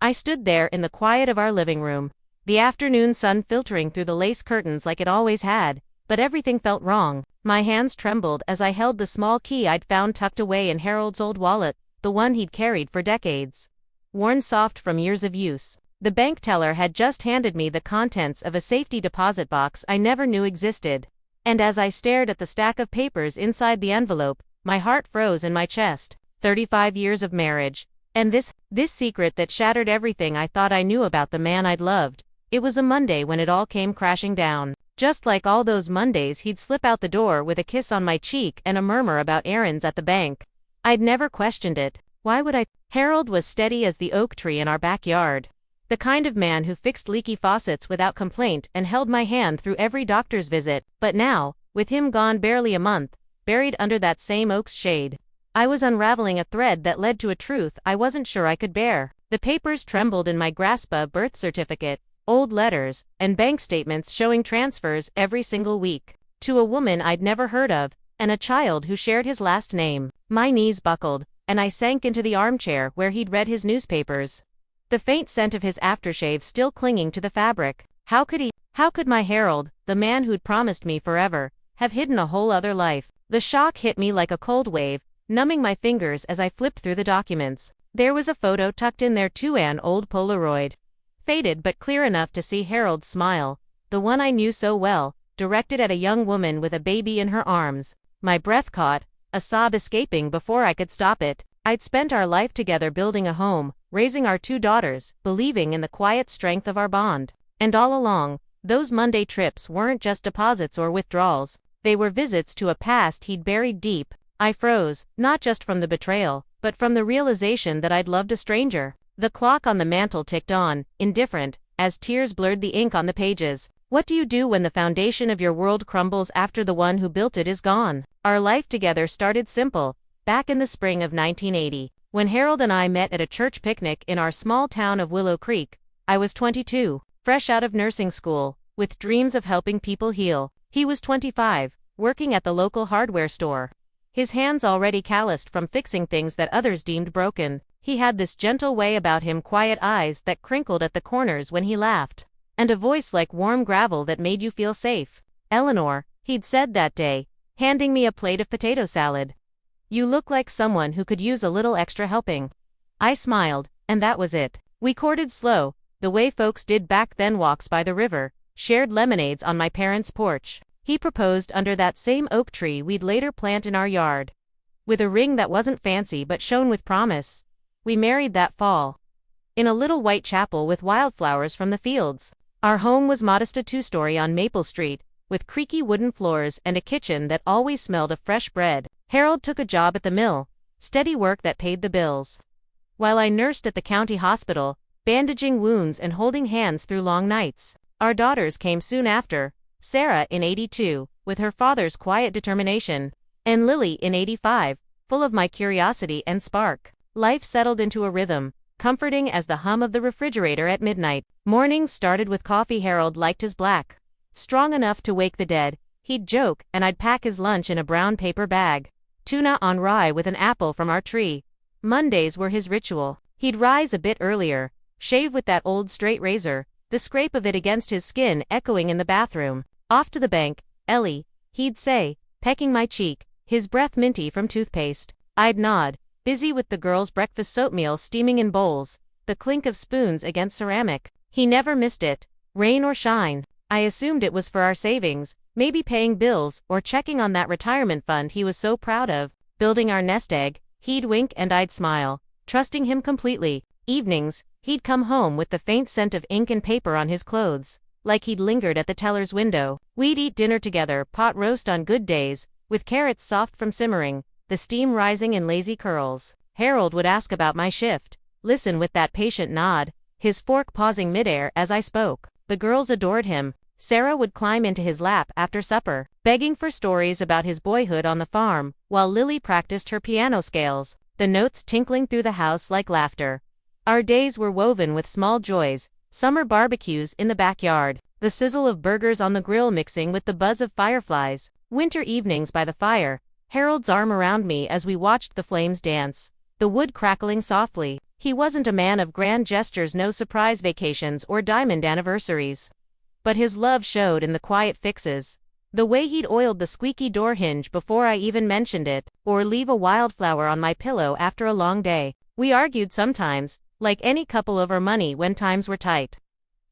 I stood there in the quiet of our living room, the afternoon sun filtering through the lace curtains like it always had, but everything felt wrong. My hands trembled as I held the small key I'd found tucked away in Harold's old wallet, the one he'd carried for decades. Worn soft from years of use, the bank teller had just handed me the contents of a safety deposit box I never knew existed. And as I stared at the stack of papers inside the envelope, my heart froze in my chest. 35 years of marriage, and this secret that shattered everything I thought I knew about the man I'd loved. It was a Monday when it all came crashing down. Just like all those Mondays, he'd slip out the door with a kiss on my cheek and a murmur about errands at the bank. I'd never questioned it. Why would I? Harold was steady as the oak tree in our backyard. The kind of man who fixed leaky faucets without complaint and held my hand through every doctor's visit. But now, with him gone barely a month, buried under that same oak's shade, I was unraveling a thread that led to a truth I wasn't sure I could bear. The papers trembled in my grasp: a birth certificate, old letters, and bank statements showing transfers every single week, to a woman I'd never heard of, and a child who shared his last name. My knees buckled, and I sank into the armchair where he'd read his newspapers, the faint scent of his aftershave still clinging to the fabric. How could my Harold, the man who'd promised me forever, have hidden a whole other life? The shock hit me like a cold wave, numbing my fingers as I flipped through the documents. There was a photo tucked in there too, an old Polaroid, faded but clear enough to see Harold's smile, the one I knew so well, directed at a young woman with a baby in her arms. My breath caught, a sob escaping before I could stop it. I'd spent our life together, building a home, raising our 2 daughters, believing in the quiet strength of our bond. And all along, those Monday trips weren't just deposits or withdrawals, they were visits to a past he'd buried deep. I froze, not just from the betrayal, but from the realization that I'd loved a stranger. The clock on the mantel ticked on, indifferent, as tears blurred the ink on the pages. What do you do when the foundation of your world crumbles after the one who built it is gone? Our life together started simple, back in the spring of 1980, when Harold and I met at a church picnic in our small town of Willow Creek. I was 22, fresh out of nursing school, with dreams of helping people heal. He was 25, working at the local hardware store, his hands already calloused from fixing things that others deemed broken. He had this gentle way about him, quiet eyes that crinkled at the corners when he laughed, and a voice like warm gravel that made you feel safe. "Eleanor," he'd said that day, handing me a plate of potato salad, "you look like someone who could use a little extra helping." I smiled, and that was it. We courted slow, the way folks did back then: walks by the river, shared lemonades on my parents' porch. He proposed under that same oak tree we'd later plant in our yard, with a ring that wasn't fancy but shone with promise. We married that fall, in a little white chapel with wildflowers from the fields. Our home was modest, a 2-story on Maple Street, with creaky wooden floors and a kitchen that always smelled of fresh bread. Harold took a job at the mill, steady work that paid the bills, while I nursed at the county hospital, bandaging wounds and holding hands through long nights. Our daughters came soon after, Sarah in 82, with her father's quiet determination, and Lily in 85, full of my curiosity and spark. Life settled into a rhythm, comforting as the hum of the refrigerator at midnight. Mornings started with coffee. Harold liked his black, strong enough to wake the dead. He'd joke, and I'd pack his lunch in a brown paper bag. Tuna on rye with an apple from our tree. Mondays were his ritual. He'd rise a bit earlier, shave with that old straight razor, the scrape of it against his skin echoing in the bathroom. "Off to the bank, Ellie," he'd say, pecking my cheek, his breath minty from toothpaste. I'd nod, busy with the girls' breakfast oatmeal steaming in bowls, the clink of spoons against ceramic. He never missed it, rain or shine. I assumed it was for our savings, maybe paying bills or checking on that retirement fund he was so proud of. Building our nest egg, he'd wink and I'd smile, trusting him completely. Evenings, he'd come home with the faint scent of ink and paper on his clothes, like he'd lingered at the teller's window. We'd eat dinner together, pot roast on good days, with carrots soft from simmering, the steam rising in lazy curls. Harold would ask about my shift, listen with that patient nod, his fork pausing midair as I spoke. The girls adored him. Sarah would climb into his lap after supper, begging for stories about his boyhood on the farm, while Lily practiced her piano scales, the notes tinkling through the house like laughter. Our days were woven with small joys: summer barbecues in the backyard, the sizzle of burgers on the grill mixing with the buzz of fireflies; winter evenings by the fire, Harold's arm around me as we watched the flames dance, the wood crackling softly. He wasn't a man of grand gestures, no surprise vacations or diamond anniversaries. But his love showed in the quiet fixes. The way he'd oiled the squeaky door hinge before I even mentioned it, or leave a wildflower on my pillow after a long day. We argued sometimes, like any couple over money when times were tight.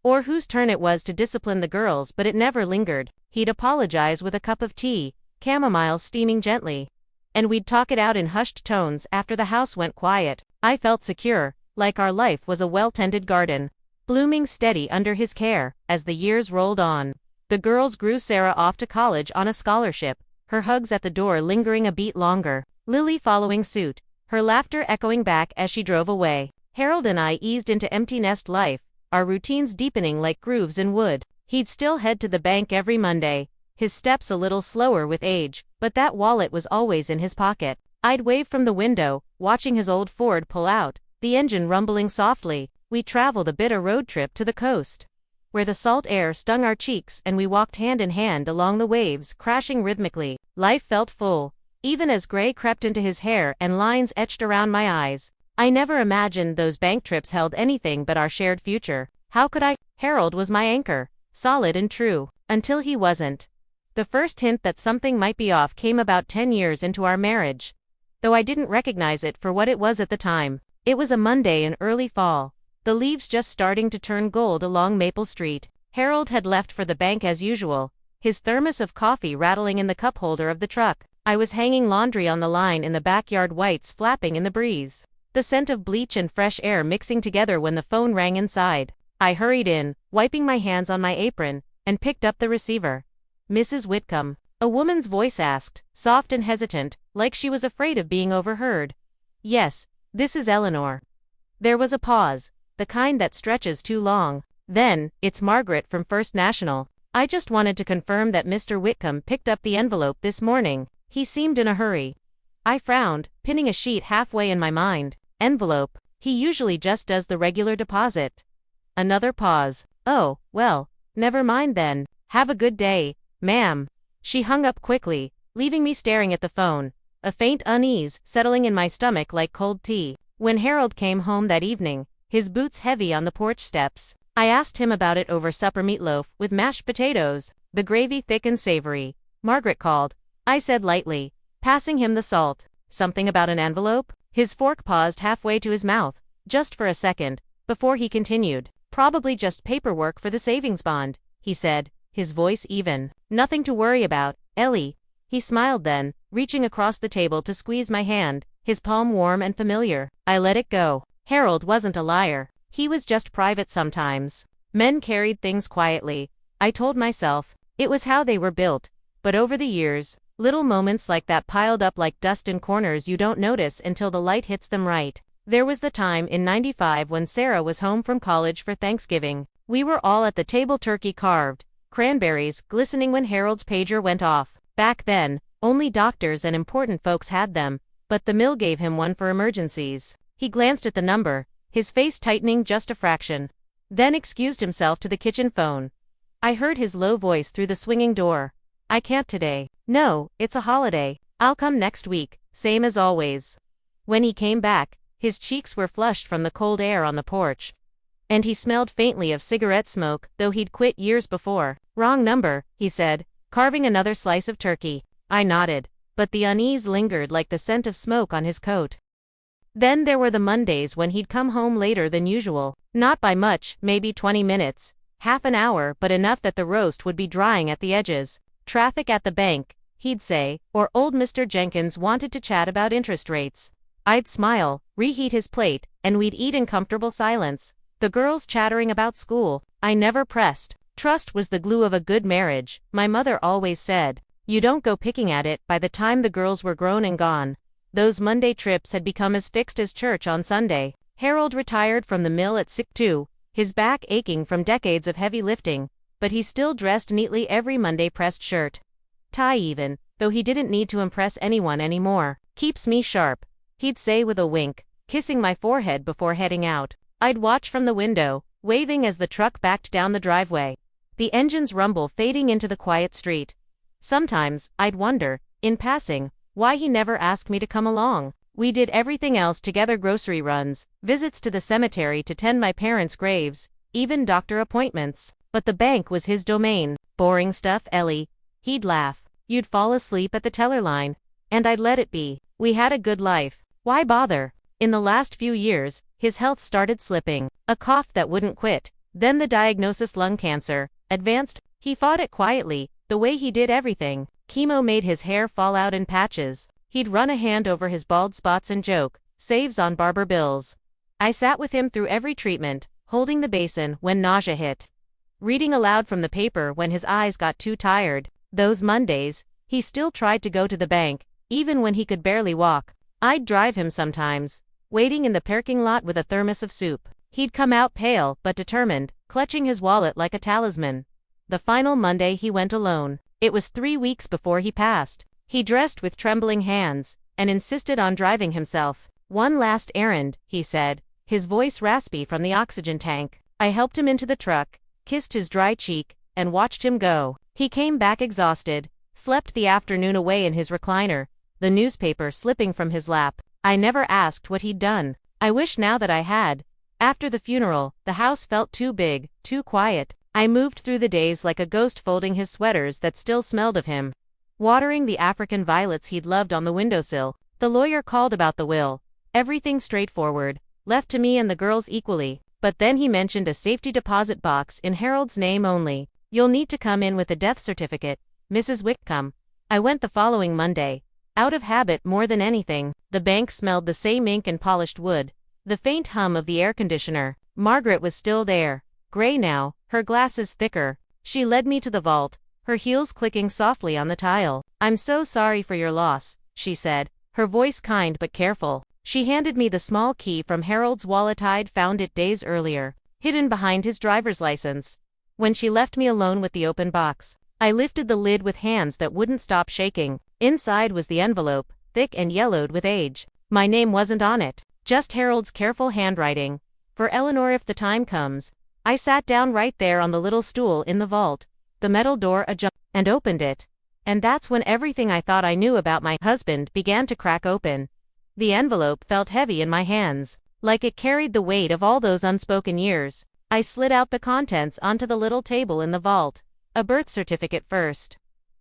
Or whose turn it was to discipline the girls, but it never lingered. He'd apologize with a cup of tea, chamomile steaming gently. And we'd talk it out in hushed tones after the house went quiet. I felt secure, like our life was a well-tended garden, blooming steady under his care. As the years rolled on, the girls grew. Sarah off to college on a scholarship, her hugs at the door lingering a beat longer, Lily following suit, her laughter echoing back as she drove away. Harold and I eased into empty nest life, our routines deepening like grooves in wood. He'd still head to the bank every Monday, his steps a little slower with age, but that wallet was always in his pocket. I'd wave from the window, watching his old Ford pull out, the engine rumbling softly. We traveled a bit, a road trip to the coast, where the salt air stung our cheeks and we walked hand in hand along the waves, crashing rhythmically. Life felt full, even as gray crept into his hair and lines etched around my eyes. I never imagined those bank trips held anything but our shared future. How could I? Harold was my anchor, solid and true, until he wasn't. The first hint that something might be off came about 10 years into our marriage, though I didn't recognize it for what it was at the time. It was a Monday in early fall, the leaves just starting to turn gold along Maple Street. Harold had left for the bank as usual, his thermos of coffee rattling in the cup holder of the truck. I was hanging laundry on the line in the backyard, whites flapping in the breeze, the scent of bleach and fresh air mixing together when the phone rang inside. I hurried in, wiping my hands on my apron, and picked up the receiver. "Mrs. Whitcomb," a woman's voice asked, soft and hesitant, like she was afraid of being overheard. "Yes, this is Eleanor." There was a pause, the kind that stretches too long. Then, "It's Margaret from First National. I just wanted to confirm that Mr. Whitcomb picked up the envelope this morning." He seemed in a hurry. I frowned, pinning a sheet halfway in my mind. Envelope. He usually just does the regular deposit. Another pause. "Oh, well, never mind then. Have a good day, ma'am." She hung up quickly, leaving me staring at the phone, a faint unease settling in my stomach like cold tea. When Harold came home that evening, his boots heavy on the porch steps, I asked him about it over supper: meatloaf with mashed potatoes, the gravy thick and savory. "Margaret called," I said lightly, passing him the salt. "Something about an envelope?" His fork paused halfway to his mouth, just for a second, before he continued. "Probably just paperwork for the savings bond," he said, his voice even. "Nothing to worry about, Ellie." He smiled then, reaching across the table to squeeze my hand, his palm warm and familiar. I let it go. Harold wasn't a liar. He was just private sometimes. Men carried things quietly, I told myself. It was how they were built. But over the years, little moments like that piled up like dust in corners you don't notice until the light hits them right. There was the time in '95 when Sarah was home from college for Thanksgiving. We were all at the table, turkey carved, cranberries glistening when Harold's pager went off. Back then, only doctors and important folks had them, but the mill gave him one for emergencies. He glanced at the number, his face tightening just a fraction, then excused himself to the kitchen phone. I heard his low voice through the swinging door. "I can't today." "No, it's a holiday. I'll come next week, same as always." When he came back, his cheeks were flushed from the cold air on the porch, and he smelled faintly of cigarette smoke, though he'd quit years before. "Wrong number," he said, carving another slice of turkey. I nodded, but the unease lingered like the scent of smoke on his coat. Then there were the Mondays when he'd come home later than usual. Not by much, maybe 20 minutes, half an hour, but enough that the roast would be drying at the edges. "Traffic at the bank," he'd say, or "Old Mr. Jenkins wanted to chat about interest rates." I'd smile, reheat his plate, and we'd eat in comfortable silence, the girls chattering about school. I never pressed. Trust was the glue of a good marriage, my mother always said. You don't go picking at it. By the time the girls were grown and gone, those Monday trips had become as fixed as church on Sunday. Harold retired from the mill at 6'2", his back aching from decades of heavy lifting, but he still dressed neatly every Monday, pressed shirt, tie even, though he didn't need to impress anyone anymore. "Keeps me sharp," he'd say with a wink, kissing my forehead before heading out. I'd watch from the window, waving as the truck backed down the driveway, the engine's rumble fading into the quiet street. Sometimes, I'd wonder, in passing, why he never asked me to come along. We did everything else together: grocery runs, visits to the cemetery to tend my parents' graves, even doctor appointments. But the bank was his domain. Boring stuff, Ellie. He'd laugh. You'd fall asleep at the teller line, and I'd let it be. We had a good life. Why bother? In the last few years, his health started slipping. A cough that wouldn't quit. Then the diagnosis: lung cancer. Advanced. He fought it quietly, the way he did everything. Chemo made his hair fall out in patches. He'd run a hand over his bald spots and joke, saves on barber bills. I sat with him through every treatment, holding the basin when nausea hit, reading aloud from the paper when his eyes got too tired. Those Mondays, he still tried to go to the bank, even when he could barely walk. I'd drive him sometimes, waiting in the parking lot with a thermos of soup. He'd come out pale but determined, clutching his wallet like a talisman. The final Monday he went alone. It was 3 weeks before he passed. He dressed with trembling hands, and insisted on driving himself. "One last errand," he said, his voice raspy from the oxygen tank. I helped him into the truck, kissed his dry cheek, and watched him go. He came back exhausted, slept the afternoon away in his recliner, the newspaper slipping from his lap. I never asked what he'd done. I wish now that I had. After the funeral, the house felt too big, too quiet. I moved through the days like a ghost, folding his sweaters that still smelled of him, watering the African violets he'd loved on the windowsill. The lawyer called about the will. Everything straightforward, left to me and the girls equally. But then he mentioned a safety deposit box in Harold's name only. "You'll need to come in with a death certificate, Mrs. Whitcomb." I went the following Monday, out of habit more than anything. The bank smelled the same ink and polished wood, the faint hum of the air conditioner. Margaret was still there, gray now, her glasses thicker. She led me to the vault, her heels clicking softly on the tile. "I'm so sorry for your loss," she said, her voice kind but careful. She handed me the small key from Harold's wallet. I'd found it days earlier, hidden behind his driver's license. When she left me alone with the open box, I lifted the lid with hands that wouldn't stop shaking. Inside was the envelope, thick and yellowed with age. My name wasn't on it, just Harold's careful handwriting. "For Eleanor, if the time comes." I sat down right there on the little stool in the vault, the metal door ajar, and opened it. And that's when everything I thought I knew about my husband began to crack open. The envelope felt heavy in my hands, like it carried the weight of all those unspoken years. I slid out the contents onto the little table in the vault. A birth certificate first,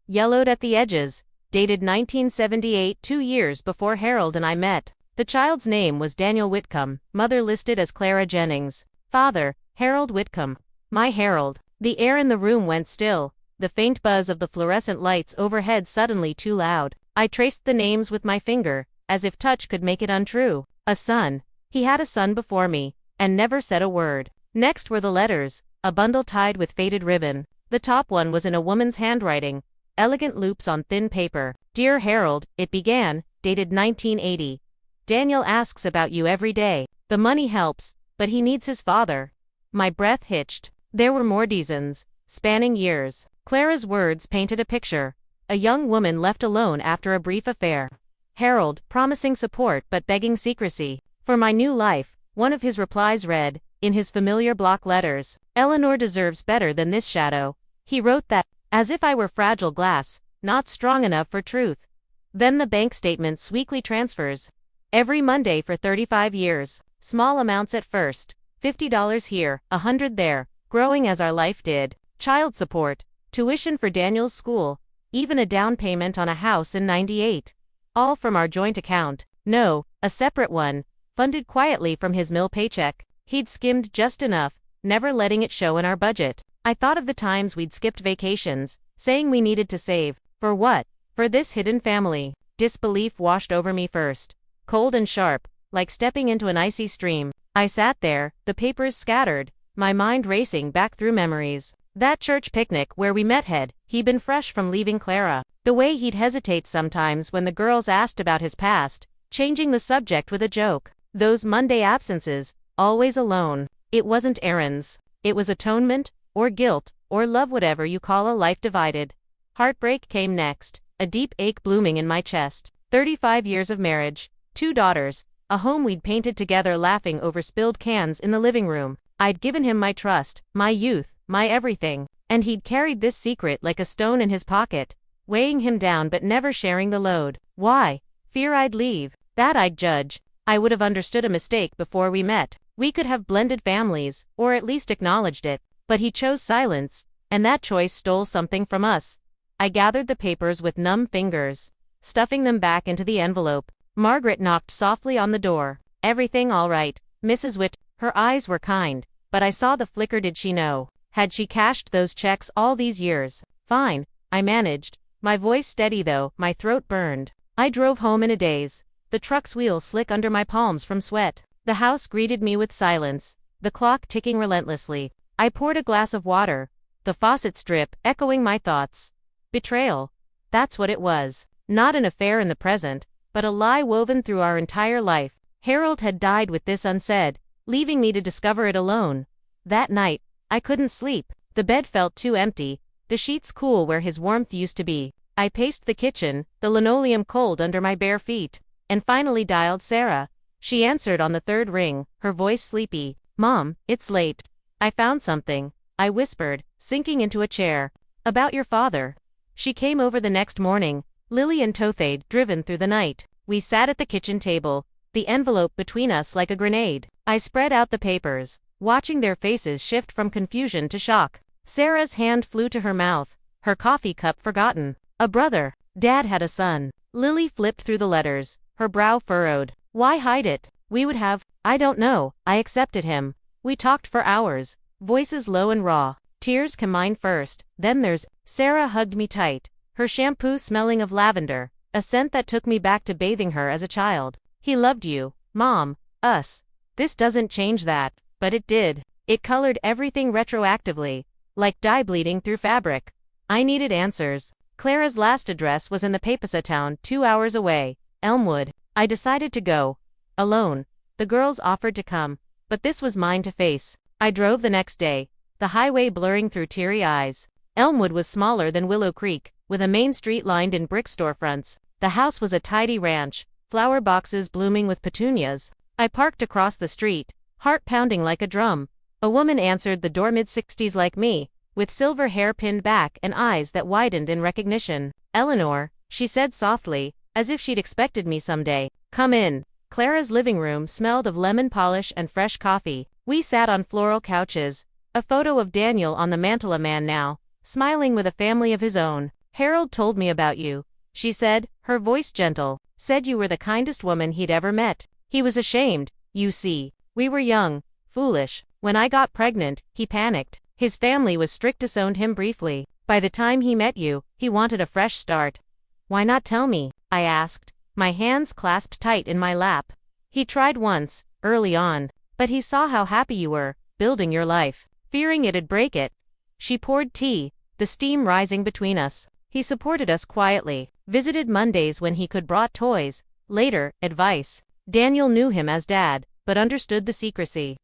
yellowed at the edges, dated 1978, 2 years before Harold and I met. The child's name was Daniel Whitcomb, mother listed as Clara Jennings, father, Harold Whitcomb. My Harold. The air in the room went still, the faint buzz of the fluorescent lights overhead suddenly too loud. I traced the names with my finger, as if touch could make it untrue. A son. He had a son before me, and never said a word. Next were the letters, a bundle tied with faded ribbon. The top one was in a woman's handwriting, elegant loops on thin paper. "Dear Harold," it began, dated 1980. "Daniel asks about you every day. The money helps, but he needs his father." My breath hitched. There were more dozens, spanning years. Clara's words painted a picture. A young woman left alone after a brief affair. Harold, promising support but begging secrecy. For my new life, one of his replies read, in his familiar block letters, "Eleanor deserves better than this shadow." He wrote that, as if I were fragile glass, not strong enough for truth. Then the bank statements: weekly transfers. Every Monday for 35 years. Small amounts at first. $50 here, $100 there, growing as our life did. Child support, tuition for Daniel's school, even a down payment on a house in '98. All from our joint account. No, a separate one, funded quietly from his mill paycheck. He'd skimmed just enough, never letting it show in our budget. I thought of the times we'd skipped vacations, saying we needed to save. For what? For this hidden family. Disbelief washed over me first, cold and sharp, like stepping into an icy stream. I sat there, the papers scattered, my mind racing back through memories. That church picnic where we met. He'd been fresh from leaving Clara. The way he'd hesitate sometimes when the girls asked about his past, changing the subject with a joke. Those Monday absences, always alone. It wasn't errands. It was atonement, or guilt, or love, whatever you call a life divided. Heartbreak came next, a deep ache blooming in my chest. 35 years of marriage, 2 daughters, a home we'd painted together, laughing over spilled cans in the living room. I'd given him my trust, my youth, my everything, and he'd carried this secret like a stone in his pocket, weighing him down but never sharing the load. Why? Fear I'd leave. That I'd judge. I would have understood a mistake before we met. We could have blended families, or at least acknowledged it. But he chose silence, and that choice stole something from us. I gathered the papers with numb fingers, stuffing them back into the envelope. Margaret knocked softly on the door. Everything all right, Mrs. Witt? Her eyes were kind, but I saw the flicker. Did she know? Had she cashed those checks all these years? Fine, I managed. My voice steady though, my throat burned. I drove home in a daze, the truck's wheels slick under my palms from sweat. The house greeted me with silence, the clock ticking relentlessly. I poured a glass of water, the faucet's drip echoing my thoughts. Betrayal. That's what it was. Not an affair in the present, but a lie woven through our entire life. Harold had died with this unsaid, leaving me to discover it alone. That night, I couldn't sleep. The bed felt too empty, the sheets cool where his warmth used to be. I paced the kitchen, the linoleum cold under my bare feet, and finally dialed Sarah. She answered on the third ring, her voice sleepy. Mom, it's late. I found something, I whispered, sinking into a chair. About your father. She came over the next morning, Lily and Tothade driven through the night. We sat at the kitchen table, the envelope between us like a grenade. I spread out the papers, watching their faces shift from confusion to shock. Sarah's hand flew to her mouth, her coffee cup forgotten. A brother. Dad had a son. Lily flipped through the letters, her brow furrowed. Why hide it? We would have. I don't know. I accepted him. We talked for hours, voices low and raw. Tears come mine first, then there's. Sarah hugged me tight, her shampoo smelling of lavender, a scent that took me back to bathing her as a child. He loved you, Mom, us. This doesn't change that, but it did. It colored everything retroactively, like dye bleeding through fabric. I needed answers. Clara's last address was in the Papasa town 2 hours away, Elmwood. I decided to go. Alone. The girls offered to come, but this was mine to face. I drove the next day, the highway blurring through teary eyes. Elmwood was smaller than Willow Creek, with a main street lined in brick storefronts. The house was a tidy ranch, flower boxes blooming with petunias. I parked across the street, heart pounding like a drum. A woman answered the door, mid-60s like me, with silver hair pinned back and eyes that widened in recognition. Eleanor, she said softly, as if she'd expected me someday. Come in. Clara's living room smelled of lemon polish and fresh coffee. We sat on floral couches, a photo of Daniel on the mantel, a man now, smiling with a family of his own. Harold told me about you, she said, her voice gentle. Said you were the kindest woman he'd ever met. He was ashamed, you see. We were young, foolish. When I got pregnant, he panicked. His family was strict, disowned him briefly. By the time he met you, he wanted a fresh start. Why not tell me? I asked, my hands clasped tight in my lap. He tried once, early on, but he saw how happy you were, building your life, fearing it'd break it. She poured tea, the steam rising between us. He supported us quietly, visited Mondays when he could, brought toys, later, advice. Daniel knew him as Dad, but understood the secrecy.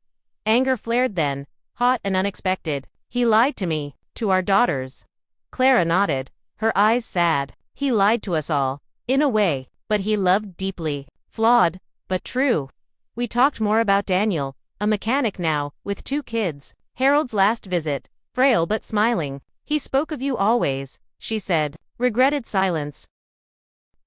Anger flared then, hot and unexpected. He lied to me, to our daughters. Clara nodded, her eyes sad. He lied to us all, in a way, but he loved deeply. Flawed, but true. We talked more about Daniel, a mechanic now, with 2 kids. Harold's last visit, frail but smiling. He spoke of you always, she said. Regretted silence.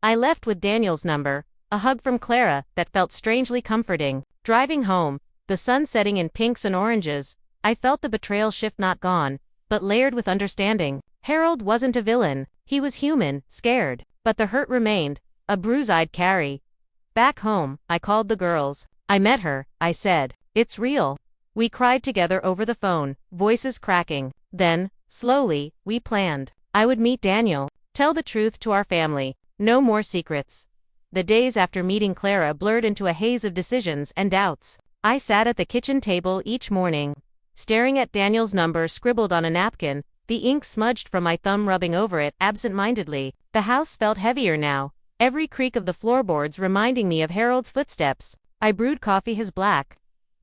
I left with Daniel's number, a hug from Clara that felt strangely comforting. Driving home, the sun setting in pinks and oranges, I felt the betrayal shift, not gone, but layered with understanding. Harold wasn't a villain. He was human, scared, but the hurt remained, a bruise I'd carry. Back home, I called the girls. I met her, I said. It's real. We cried together over the phone, voices cracking. Then, slowly, we planned. I would meet Daniel, tell the truth to our family, no more secrets. The days after meeting Clara blurred into a haze of decisions and doubts. I sat at the kitchen table each morning, staring at Daniel's number scribbled on a napkin, the ink smudged from my thumb rubbing over it absent-mindedly. The house felt heavier now, every creak of the floorboards reminding me of Harold's footsteps. I brewed coffee, his black,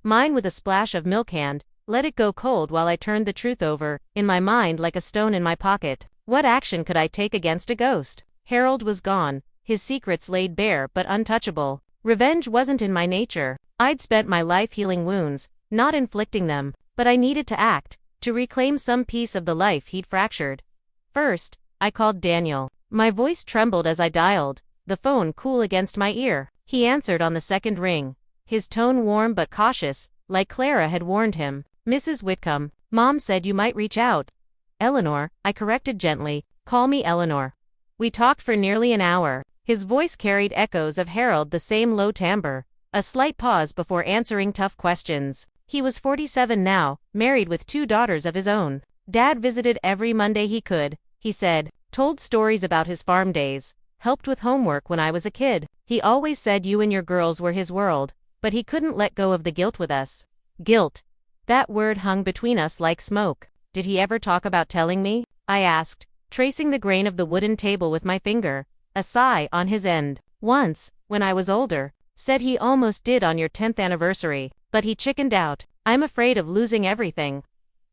mine with a splash of milk, and let it go cold while I turned the truth over, in my mind like a stone in my pocket. What action could I take against a ghost? Harold was gone, his secrets laid bare but untouchable. Revenge wasn't in my nature. I'd spent my life healing wounds, not inflicting them, but I needed to act, to reclaim some piece of the life he'd fractured. First, I called Daniel. My voice trembled as I dialed, the phone cool against my ear. He answered on the second ring, his tone warm but cautious, like Clara had warned him. Mrs. Whitcomb, Mom said you might reach out. Eleanor, I corrected gently, call me Eleanor. We talked for nearly an hour. His voice carried echoes of Harold, the same low timbre, a slight pause before answering tough questions. He was 47 now, married with 2 daughters of his own. Dad visited every Monday he could, he said, told stories about his farm days, helped with homework when I was a kid. He always said you and your girls were his world, but he couldn't let go of the guilt with us. Guilt. That word hung between us like smoke. Did he ever talk about telling me? I asked, tracing the grain of the wooden table with my finger, a sigh on his end. Once, when I was older, said he almost did on your 10th anniversary, but he chickened out. I'm afraid of losing everything.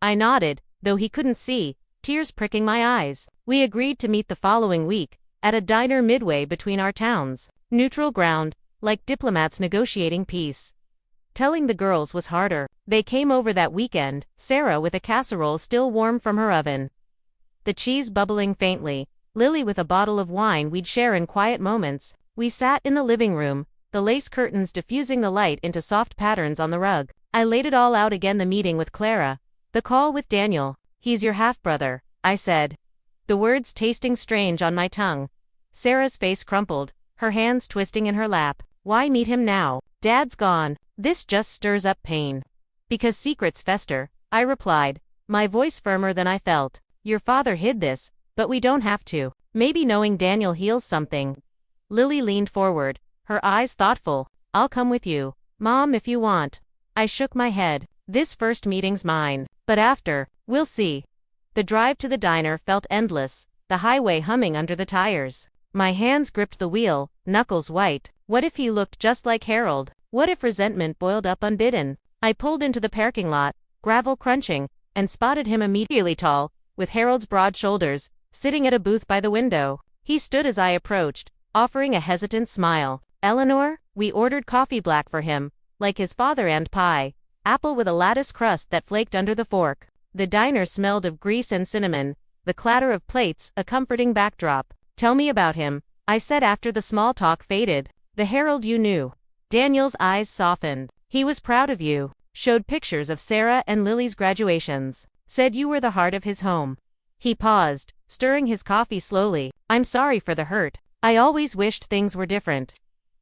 I nodded, though he couldn't see, tears pricking my eyes. We agreed to meet the following week, at a diner midway between our towns. Neutral ground, like diplomats negotiating peace. Telling the girls was harder. They came over that weekend, Sarah with a casserole still warm from her oven, the cheese bubbling faintly, Lily with a bottle of wine we'd share in quiet moments. We sat in the living room, the lace curtains diffusing the light into soft patterns on the rug. I laid it all out again, the meeting with Clara, the call with Daniel. He's your half-brother, I said, the words tasting strange on my tongue. Sarah's face crumpled, her hands twisting in her lap. Why meet him now? Dad's gone. This just stirs up pain. Because secrets fester, I replied, my voice firmer than I felt. Your father hid this, but we don't have to. Maybe knowing Daniel heals something. Lily leaned forward, her eyes thoughtful. I'll come with you, Mom, if you want. I shook my head. This first meeting's mine. But after, we'll see. The drive to the diner felt endless, the highway humming under the tires. My hands gripped the wheel, knuckles white. What if he looked just like Harold? What if resentment boiled up unbidden? I pulled into the parking lot, gravel crunching, and spotted him immediately, tall, with Harold's broad shoulders, sitting at a booth by the window. He stood as I approached, offering a hesitant smile. Eleanor? We ordered coffee black for him, like his father, and pie, apple with a lattice crust that flaked under the fork. The diner smelled of grease and cinnamon, the clatter of plates a comforting backdrop. Tell me about him, I said after the small talk faded. The Harold you knew. Daniel's eyes softened. He was proud of you, showed pictures of Sarah and Lily's graduations, said you were the heart of his home. He paused, stirring his coffee slowly. I'm sorry for the hurt. I always wished things were different.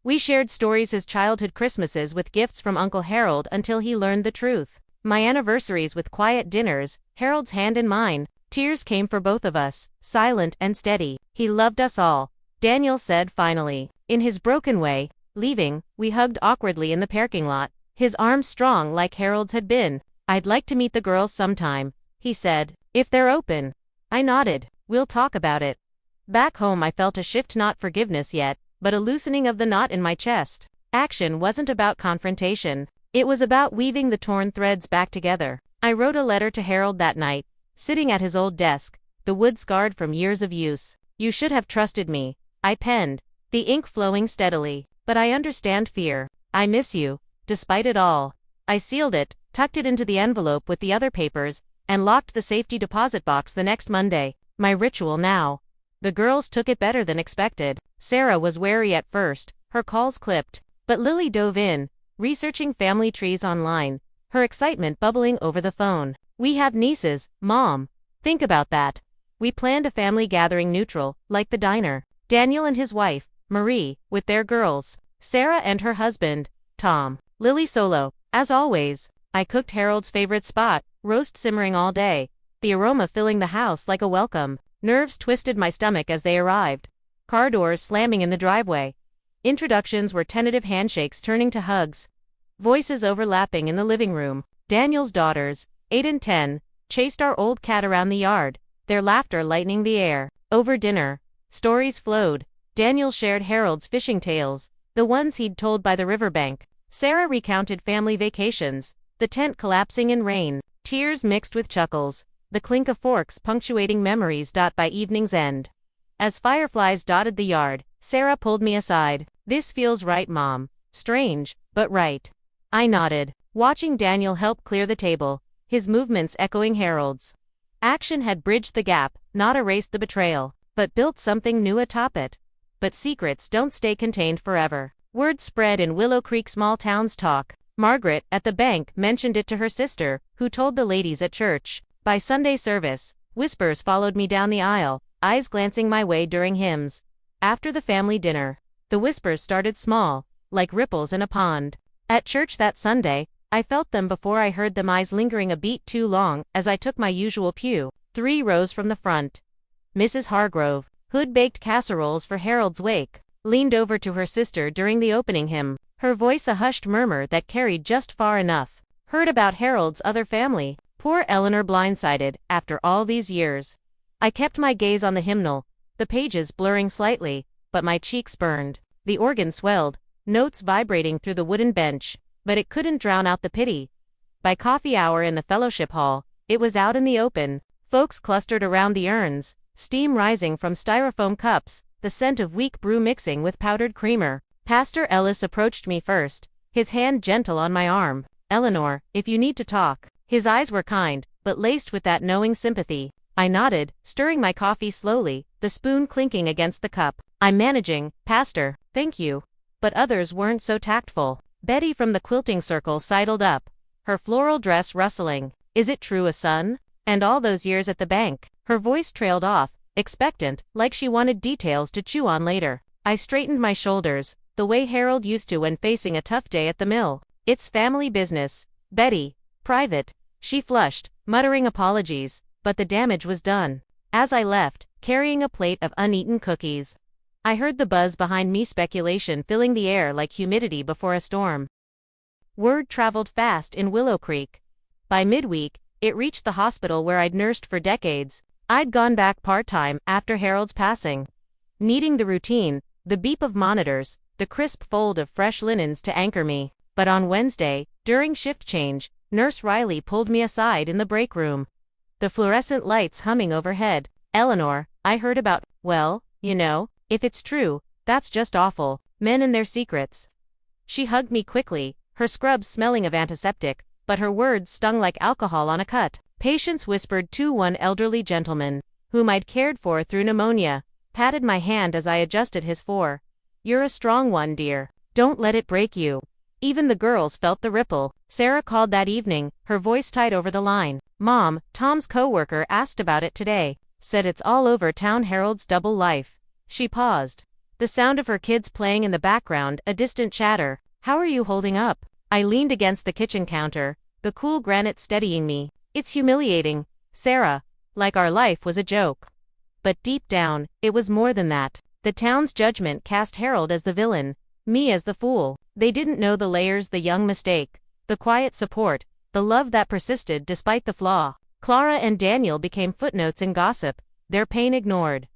We shared stories his childhood Christmases with gifts from Uncle Harold until he learned the truth. My anniversaries with quiet dinners, Harold's hand in mine. Tears came for both of us, silent and steady. He loved us all, Daniel said finally. In his broken way, leaving, we hugged awkwardly in the parking lot, his arms strong like Harold's had been. I'd like to meet the girls sometime, he said, if they're open. I nodded. We'll talk about it. Back home I felt a shift, not forgiveness yet, but a loosening of the knot in my chest. Action wasn't about confrontation. It was about weaving the torn threads back together. I wrote a letter to Harold that night, sitting at his old desk, the wood scarred from years of use. You should have trusted me, I penned, the ink flowing steadily. But I understand fear. I miss you, despite it all. I sealed it, tucked it into the envelope with the other papers, and locked the safety deposit box the next Monday. My ritual now. The girls took it better than expected. Sarah was wary at first, her calls clipped, but Lily dove in, researching family trees online, her excitement bubbling over the phone. We have nieces, Mom. Think about that. We planned a family gathering neutral, like the diner. Daniel and his wife, Marie, with their girls, Sarah and her husband, Tom. Lily solo. As always, I cooked Harold's favorite spot, roast simmering all day, the aroma filling the house like a welcome. Nerves twisted my stomach as they arrived. Car doors slamming in the driveway. Introductions were tentative handshakes turning to hugs. Voices overlapping in the living room. Daniel's daughters, 8 and 10, chased our old cat around the yard, their laughter lightening the air. Over dinner, stories flowed. Daniel shared Harold's fishing tales, the ones he'd told by the riverbank. Sarah recounted family vacations, the tent collapsing in rain, tears mixed with chuckles, the clink of forks punctuating memories. By evening's end, as fireflies dotted the yard, Sarah pulled me aside. This feels right, Mom. Strange, but right. I nodded, watching Daniel help clear the table, his movements echoing Harold's. Action had bridged the gap, not erased the betrayal, but built something new atop it. But secrets don't stay contained forever. Word spread in Willow Creek small towns talk. Margaret, at the bank, mentioned it to her sister, who told the ladies at church. By Sunday service, whispers followed me down the aisle, eyes glancing my way during hymns. After the family dinner, the whispers started small, like ripples in a pond. At church that Sunday, I felt them before I heard them, eyes lingering a beat too long as I took my usual pew, 3 rows from the front. Mrs. Hargrove, who'd baked casseroles for Harold's wake, leaned over to her sister during the opening hymn, her voice a hushed murmur that carried just far enough. Heard about Harold's other family. Poor Eleanor, blindsided, after all these years. I kept my gaze on the hymnal, the pages blurring slightly, but my cheeks burned. The organ swelled, notes vibrating through the wooden bench, but it couldn't drown out the pity. By coffee hour in the fellowship hall, it was out in the open. Folks clustered around the urns, steam rising from styrofoam cups, the scent of weak brew mixing with powdered creamer. Pastor Ellis approached me first, his hand gentle on my arm. "Eleanor, if you need to talk." His eyes were kind, but laced with that knowing sympathy. I nodded, stirring my coffee slowly, the spoon clinking against the cup. "I'm managing, Pastor, thank you." But others weren't so tactful. Betty from the quilting circle sidled up, her floral dress rustling. "Is it true, a son? And all those years at the bank?" Her voice trailed off, expectant, like she wanted details to chew on later. I straightened my shoulders, the way Harold used to when facing a tough day at the mill. "It's family business, Betty. Private." She flushed, muttering apologies, but the damage was done. As I left, carrying a plate of uneaten cookies, I heard the buzz behind me, speculation filling the air like humidity before a storm. Word traveled fast in Willow Creek. By midweek, it reached the hospital where I'd nursed for decades. I'd gone back part-time after Harold's passing. Needing the routine, the beep of monitors, the crisp fold of fresh linens to anchor me. But on Wednesday, during shift change, Nurse Riley pulled me aside in the break room. The fluorescent lights humming overhead. "Eleanor, I heard about, well, you know, if it's true, that's just awful. Men and their secrets." She hugged me quickly, her scrubs smelling of antiseptic, but her words stung like alcohol on a cut. Patience whispered to one elderly gentleman, whom I'd cared for through pneumonia, patted my hand as I adjusted his fore. "You're a strong one, dear. Don't let it break you." Even the girls felt the ripple. Sarah called that evening, her voice tight over the line. "Mom, Tom's coworker asked about it today. Said it's all over town, Harold's double life." She paused. The sound of her kids playing in the background, a distant chatter. "How are you holding up?" I leaned against the kitchen counter, the cool granite steadying me. "It's humiliating, Sarah. Like our life was a joke." But deep down, it was more than that. The town's judgment cast Harold as the villain, me as the fool. They didn't know the layers, the young mistake, the quiet support, the love that persisted despite the flaw. Clara and Daniel became footnotes in gossip, their pain ignored.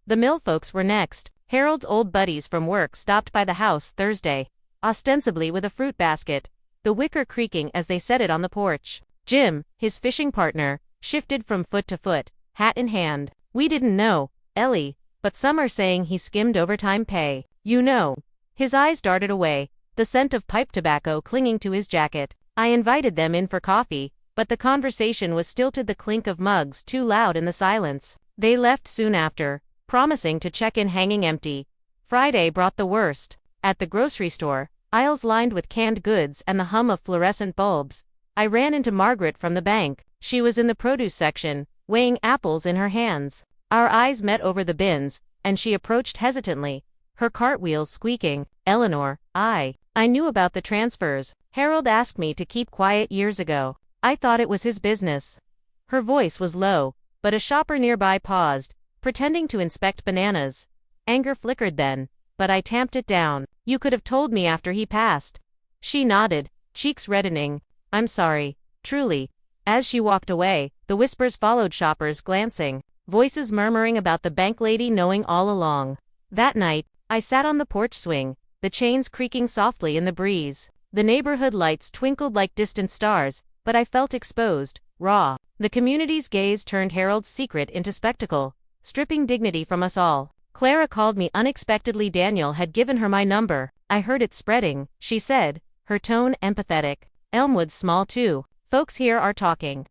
The mill folks were next. Harold's old buddies from work stopped by the house Thursday, ostensibly with a fruit basket, the wicker creaking as they set it on the porch. Jim, his fishing partner, shifted from foot to foot, hat in hand. "We didn't know, Ellie, but some are saying he skimmed overtime pay. You know." His eyes darted away, the scent of pipe tobacco clinging to his jacket. I invited them in for coffee, but the conversation was stilted, the clink of mugs too loud in the silence. They left soon after, promising to check in hanging empty. Friday brought the worst. At the grocery store, aisles lined with canned goods and the hum of fluorescent bulbs, I ran into Margaret from the bank. She was in the produce section, weighing apples in her hands. Our eyes met over the bins, and she approached hesitantly, her cartwheels squeaking. "Eleanor, I knew about the transfers. Harold asked me to keep quiet years ago. I thought it was his business." Her voice was low, but a shopper nearby paused, pretending to inspect bananas. Anger flickered then, but I tamped it down. "You could have told me after he passed." She nodded, cheeks reddening. "I'm sorry, truly." As she walked away, the whispers followed, shoppers glancing, voices murmuring about the bank lady knowing all along. That night, I sat on the porch swing, the chains creaking softly in the breeze. The neighborhood lights twinkled like distant stars, but I felt exposed, raw. The community's gaze turned Harold's secret into spectacle, stripping dignity from us all. Clara called me unexpectedly. Daniel had given her my number. "I heard it spreading," she said, her tone empathetic. "Elmwood's small too. Folks here are talking."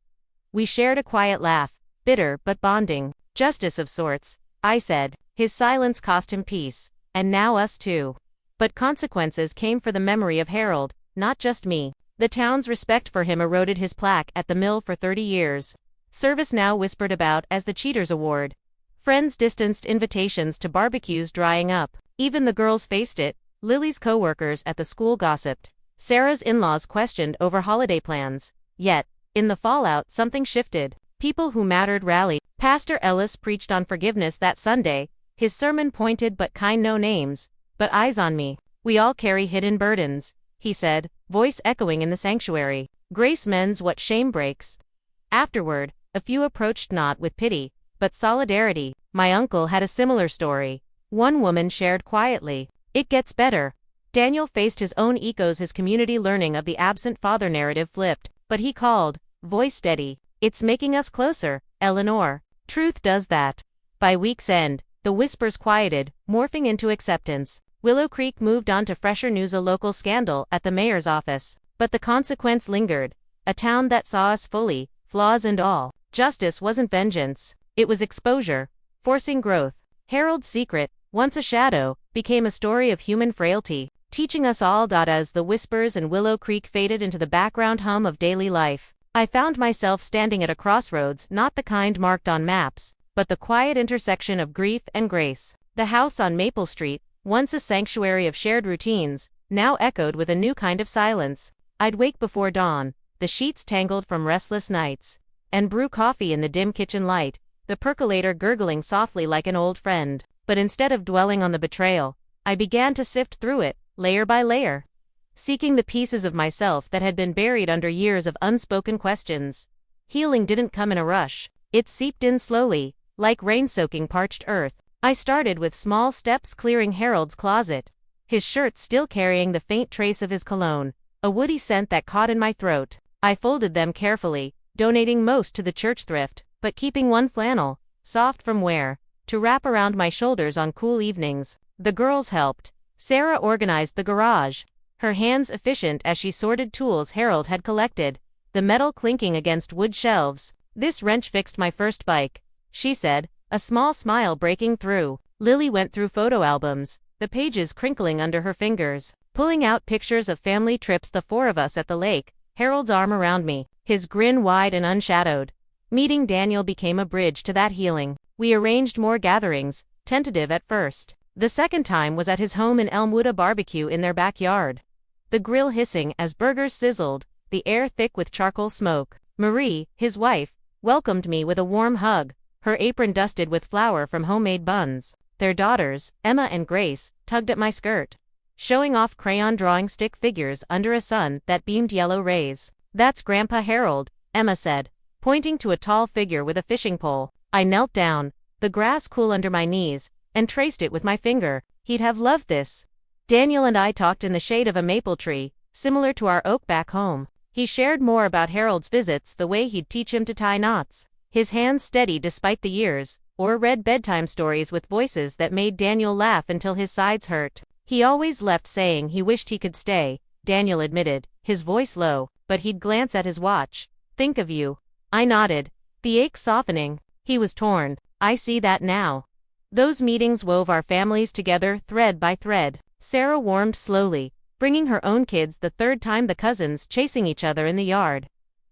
We shared a quiet laugh, bitter but bonding. "Justice of sorts," I said. His silence cost him peace. "And now us too." But consequences came for the memory of Harold, not just me. The town's respect for him eroded his plaque at the mill for 30 years. Service now whispered about as the Cheaters Award. Friends distanced invitations to barbecues drying up. Even the girls faced it. Lily's co-workers at the school gossiped. Sarah's in-laws questioned over holiday plans. Yet, in the fallout, something shifted. People who mattered rallied. Pastor Ellis preached on forgiveness that Sunday. His sermon pointed but kind, no names, but eyes on me. We all carry hidden burdens, he said, voice echoing in the sanctuary. Grace mends what shame breaks. Afterward, a few approached not with pity, but solidarity. My uncle had a similar story. One woman shared quietly, "It gets better." Daniel faced his own echoes, his community learning of the absent father narrative flipped, but he called, voice steady, "It's making us closer, Eleanor." Truth does that. By week's end, the whispers quieted, morphing into acceptance. Willow Creek moved on to fresher news, a local scandal at the mayor's office. But the consequence lingered. A town that saw us fully, flaws and all. Justice wasn't vengeance. It was exposure, forcing growth. Harold's secret, once a shadow, became a story of human frailty, teaching us all. As the whispers in Willow Creek faded into the background hum of daily life, I found myself standing at a crossroads, not the kind marked on maps, but the quiet intersection of grief and grace. The house on Maple Street, once a sanctuary of shared routines, now echoed with a new kind of silence. I'd wake before dawn, the sheets tangled from restless nights, and brew coffee in the dim kitchen light, the percolator gurgling softly like an old friend. But instead of dwelling on the betrayal, I began to sift through it, layer by layer, seeking the pieces of myself that had been buried under years of unspoken questions. Healing didn't come in a rush. It seeped in slowly, like rain soaking parched earth. I started with small steps, clearing Harold's closet, his shirt still carrying the faint trace of his cologne, a woody scent that caught in my throat. I folded them carefully, donating most to the church thrift, but keeping one flannel, soft from wear, to wrap around my shoulders on cool evenings. The girls helped. Sarah organized the garage, her hands efficient as she sorted tools Harold had collected, the metal clinking against wood shelves. "This wrench fixed my first bike," she said, a small smile breaking through. Lily went through photo albums, the pages crinkling under her fingers, pulling out pictures of family trips, the four of us at the lake, Harold's arm around me, his grin wide and unshadowed. Meeting Daniel became a bridge to that healing. We arranged more gatherings, tentative at first. The second time was at his home in Elmwood, a barbecue in their backyard. The grill hissing as burgers sizzled, the air thick with charcoal smoke. Marie, his wife, welcomed me with a warm hug, her apron dusted with flour from homemade buns. Their daughters, Emma and Grace, tugged at my skirt, showing off crayon drawing stick figures under a sun that beamed yellow rays. "That's Grandpa Harold," Emma said, pointing to a tall figure with a fishing pole. I knelt down, the grass cool under my knees, and traced it with my finger. He'd have loved this. Daniel and I talked in the shade of a maple tree, similar to our oak back home. He shared more about Harold's visits, the way he'd teach him to tie knots, his hands steady despite the years, or read bedtime stories with voices that made Daniel laugh until his sides hurt. He always left saying he wished he could stay, Daniel admitted, his voice low, but he'd glance at his watch. "Think of you." I nodded, the ache softening. He was torn. I see that now. Those meetings wove our families together thread by thread. Sarah warmed slowly, bringing her own kids the third time, the cousins chasing each other in the yard,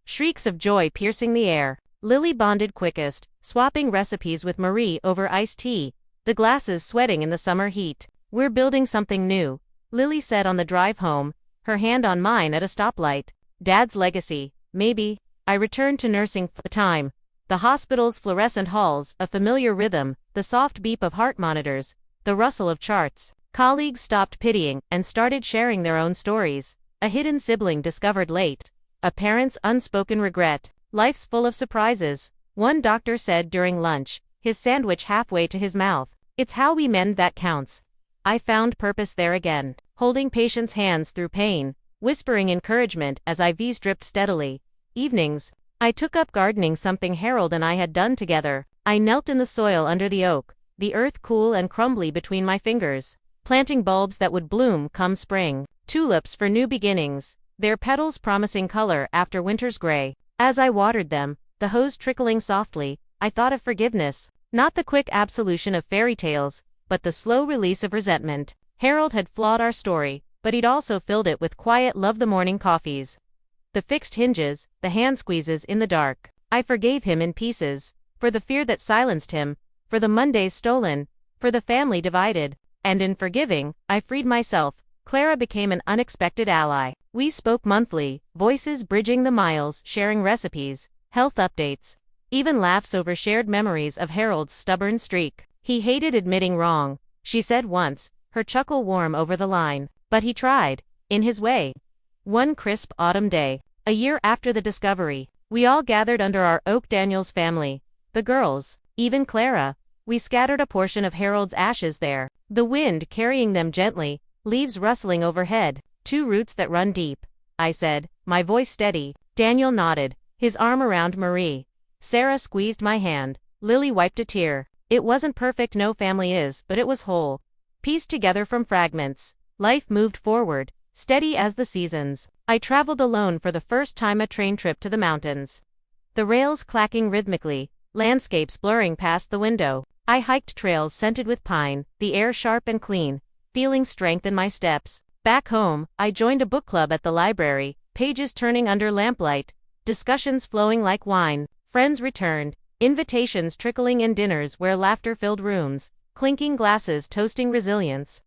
shrieks of joy piercing the air. Lily bonded quickest, swapping recipes with Marie over iced tea, the glasses sweating in the summer heat. "We're building something new," Lily said on the drive home, her hand on mine at a stoplight. "Dad's legacy, maybe." I returned to nursing time. The hospital's fluorescent halls, a familiar rhythm, the soft beep of heart monitors, the rustle of charts. Colleagues stopped pitying and started sharing their own stories. A hidden sibling discovered late, a parent's unspoken regret. Life's full of surprises, one doctor said during lunch, his sandwich halfway to his mouth. "It's how we mend that counts." I found purpose there again, holding patients' hands through pain, whispering encouragement as IVs dripped steadily. Evenings, I took up gardening, something Harold and I had done together. I knelt in the soil under the oak, the earth cool and crumbly between my fingers, planting bulbs that would bloom come spring, tulips for new beginnings, their petals promising color after winter's gray. As I watered them, the hose trickling softly, I thought of forgiveness, not the quick absolution of fairy tales, but the slow release of resentment. Harold had flawed our story, but he'd also filled it with quiet love-the-morning coffees. The fixed hinges, the hand squeezes in the dark. I forgave him in pieces, for the fear that silenced him, for the Mondays stolen, for the family divided. And in forgiving, I freed myself. Clara became an unexpected ally. We spoke monthly, voices bridging the miles, sharing recipes, health updates, even laughs over shared memories of Harold's stubborn streak. He hated admitting wrong, she said once, her chuckle warm over the line. But he tried, in his way. One crisp autumn day, a year after the discovery, we all gathered under our Oak Daniels family. The girls, even Clara. We scattered a portion of Harold's ashes there, the wind carrying them gently, leaves rustling overhead. Two roots that run deep, I said, my voice steady. Daniel nodded, his arm around Marie. Sarah squeezed my hand. Lily wiped a tear. It wasn't perfect, no family is, but it was whole. Pieced together from fragments. Life moved forward, steady as the seasons. I traveled alone for the first time, a train trip to the mountains. The rails clacking rhythmically, landscapes blurring past the window. I hiked trails scented with pine, the air sharp and clean, feeling strength in my steps. Back home, I joined a book club at the library, pages turning under lamplight, discussions flowing like wine. Friends returned, invitations trickling in, dinners where laughter filled rooms, clinking glasses toasting resilience.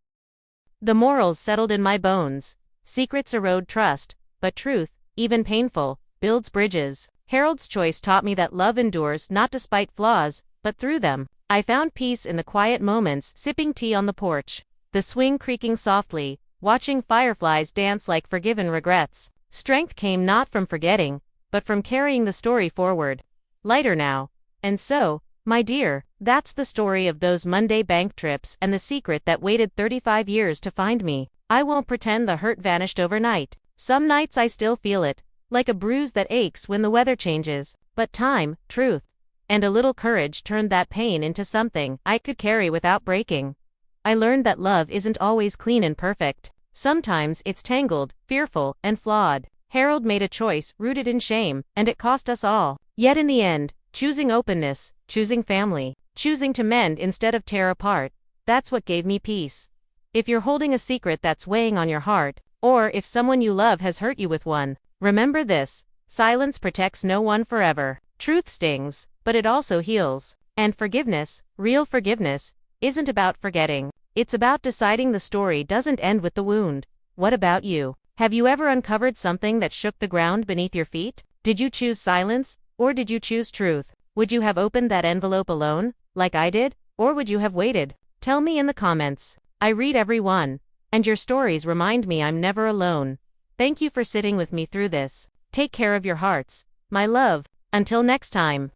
The morals settled in my bones. Secrets erode trust, but truth, even painful, builds bridges. Harold's choice taught me that love endures not despite flaws, but through them. I found peace in the quiet moments, sipping tea on the porch, the swing creaking softly, watching fireflies dance like forgiven regrets. Strength came not from forgetting, but from carrying the story forward. Lighter now. And so, my dear, that's the story of those Monday bank trips and the secret that waited 35 years to find me. I won't pretend the hurt vanished overnight. Some nights I still feel it, like a bruise that aches when the weather changes. But time, truth, and a little courage turned that pain into something I could carry without breaking. I learned that love isn't always clean and perfect. Sometimes it's tangled, fearful, and flawed. Harold made a choice rooted in shame, and it cost us all. Yet in the end, choosing openness, choosing family, choosing to mend instead of tear apart, that's what gave me peace. If you're holding a secret that's weighing on your heart, or if someone you love has hurt you with one, remember this: silence protects no one forever. Truth stings, but it also heals. And forgiveness, real forgiveness, isn't about forgetting. It's about deciding the story doesn't end with the wound. What about you? Have you ever uncovered something that shook the ground beneath your feet? Did you choose silence, or did you choose truth? Would you have opened that envelope alone, like I did, or would you have waited? Tell me in the comments. I read every one, and your stories remind me I'm never alone. Thank you for sitting with me through this. Take care of your hearts, my love. Until next time.